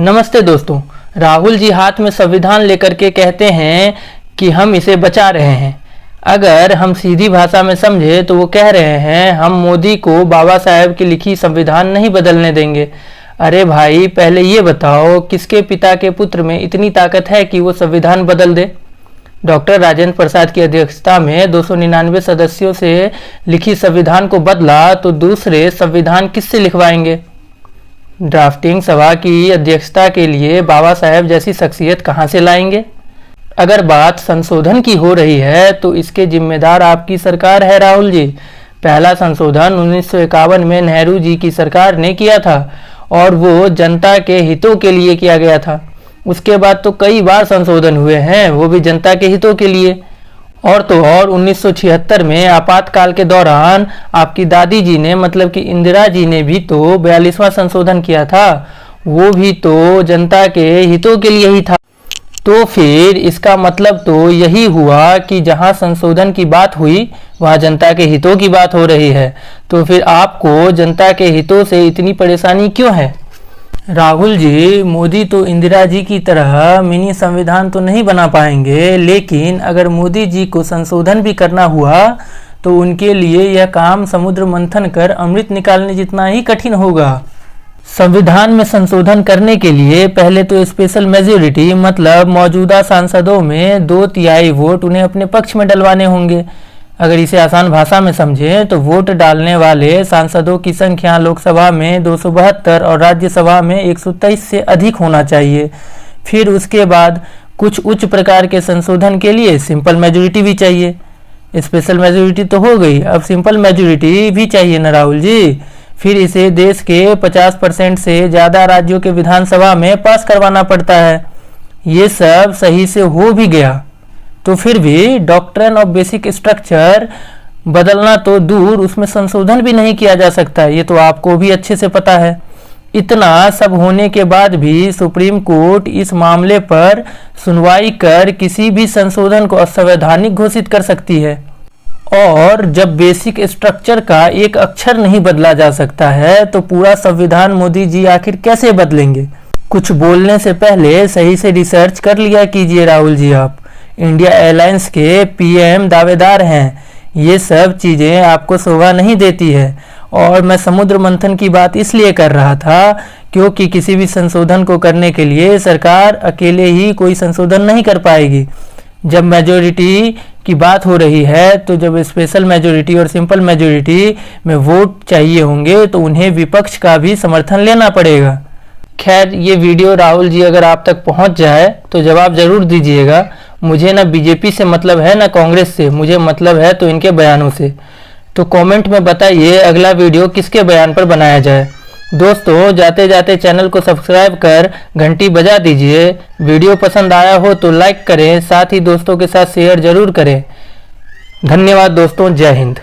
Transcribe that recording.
नमस्ते दोस्तों। राहुल जी हाथ में संविधान लेकर के कहते हैं कि हम इसे बचा रहे हैं। अगर हम सीधी भाषा में समझे तो वो कह रहे हैं हम मोदी को बाबा साहेब की लिखी संविधान नहीं बदलने देंगे। अरे भाई, पहले ये बताओ किसके पिता के पुत्र में इतनी ताकत है कि वो संविधान बदल दे। डॉक्टर राजेंद्र प्रसाद की अध्यक्षता में 299 सदस्यों से लिखी संविधान को बदला तो दूसरे संविधान किससे लिखवाएंगे। ड्राफ्टिंग सभा की अध्यक्षता के लिए बाबा साहेब जैसी शख्सियत कहां से लाएंगे। अगर बात संशोधन की हो रही है तो इसके जिम्मेदार आपकी सरकार है राहुल जी। पहला संशोधन 1951 में नेहरू जी की सरकार ने किया था और वो जनता के हितों के लिए किया गया था। उसके बाद तो कई बार संशोधन हुए हैं, वो भी जनता के हितों के लिए। और तो और 1976 में आपातकाल के दौरान आपकी दादी जी ने मतलब कि इंदिरा जी ने भी तो 42वां संशोधन किया था, वो भी तो जनता के हितों के लिए ही था। तो फिर इसका मतलब तो यही हुआ कि जहां संशोधन की बात हुई वहां जनता के हितों की बात हो रही है। तो फिर आपको जनता के हितों से इतनी परेशानी क्यों है। राहुल जी, मोदी तो इंदिरा जी की तरह मिनी संविधान तो नहीं बना पाएंगे, लेकिन अगर मोदी जी को संशोधन भी करना हुआ तो उनके लिए यह काम समुद्र मंथन कर अमृत निकालने जितना ही कठिन होगा। संविधान में संशोधन करने के लिए पहले तो स्पेशल मेजोरिटी मतलब मौजूदा सांसदों में 2/3 वोट उन्हें अपने पक्ष में डलवाने होंगे। अगर इसे आसान भाषा में समझें तो वोट डालने वाले सांसदों की संख्या लोकसभा में 272 और राज्यसभा में 123 से अधिक होना चाहिए। फिर उसके बाद कुछ उच्च प्रकार के संशोधन के लिए सिंपल मेजोरिटी भी चाहिए। स्पेशल मेजोरिटी तो हो गई, अब सिंपल मेजोरिटी भी चाहिए ना राहुल जी। फिर इसे देश के 50% से ज़्यादा राज्यों के विधानसभा में पास करवाना पड़ता है। ये सब सही से हो भी गया तो फिर भी डॉक्ट्रिन ऑफ बेसिक स्ट्रक्चर बदलना तो दूर, उसमें संशोधन भी नहीं किया जा सकता। ये तो आपको भी अच्छे से पता है। इतना सब होने के बाद भी सुप्रीम कोर्ट इस मामले पर सुनवाई कर किसी भी संशोधन को असंवैधानिक घोषित कर सकती है। और जब बेसिक स्ट्रक्चर का एक अक्षर नहीं बदला जा सकता है तो पूरा संविधान मोदी जी आखिर कैसे बदलेंगे। कुछ बोलने से पहले सही से रिसर्च कर लिया कीजिए राहुल जी। आप इंडिया एयरलाइंस के पीएम दावेदार हैं। ये सब चीज़ें आपको शोभा नहीं देती है। और मैं समुद्र मंथन की बात इसलिए कर रहा था क्योंकि किसी भी संशोधन को करने के लिए सरकार अकेले ही कोई संशोधन नहीं कर पाएगी। जब मेजोरिटी की बात हो रही है तो जब स्पेशल मेजोरिटी और सिंपल मेजोरिटी में वोट चाहिए होंगे तो उन्हें विपक्ष का भी समर्थन लेना पड़ेगा। खैर, ये वीडियो राहुल जी अगर आप तक पहुंच जाए तो जवाब ज़रूर दीजिएगा। मुझे ना बीजेपी से मतलब है ना कांग्रेस से, मुझे मतलब है तो इनके बयानों से। तो कमेंट में बताइए अगला वीडियो किसके बयान पर बनाया जाए। दोस्तों, जाते जाते चैनल को सब्सक्राइब कर घंटी बजा दीजिए। वीडियो पसंद आया हो तो लाइक करें, साथ ही दोस्तों के साथ शेयर जरूर करें। धन्यवाद दोस्तों, जय हिंद।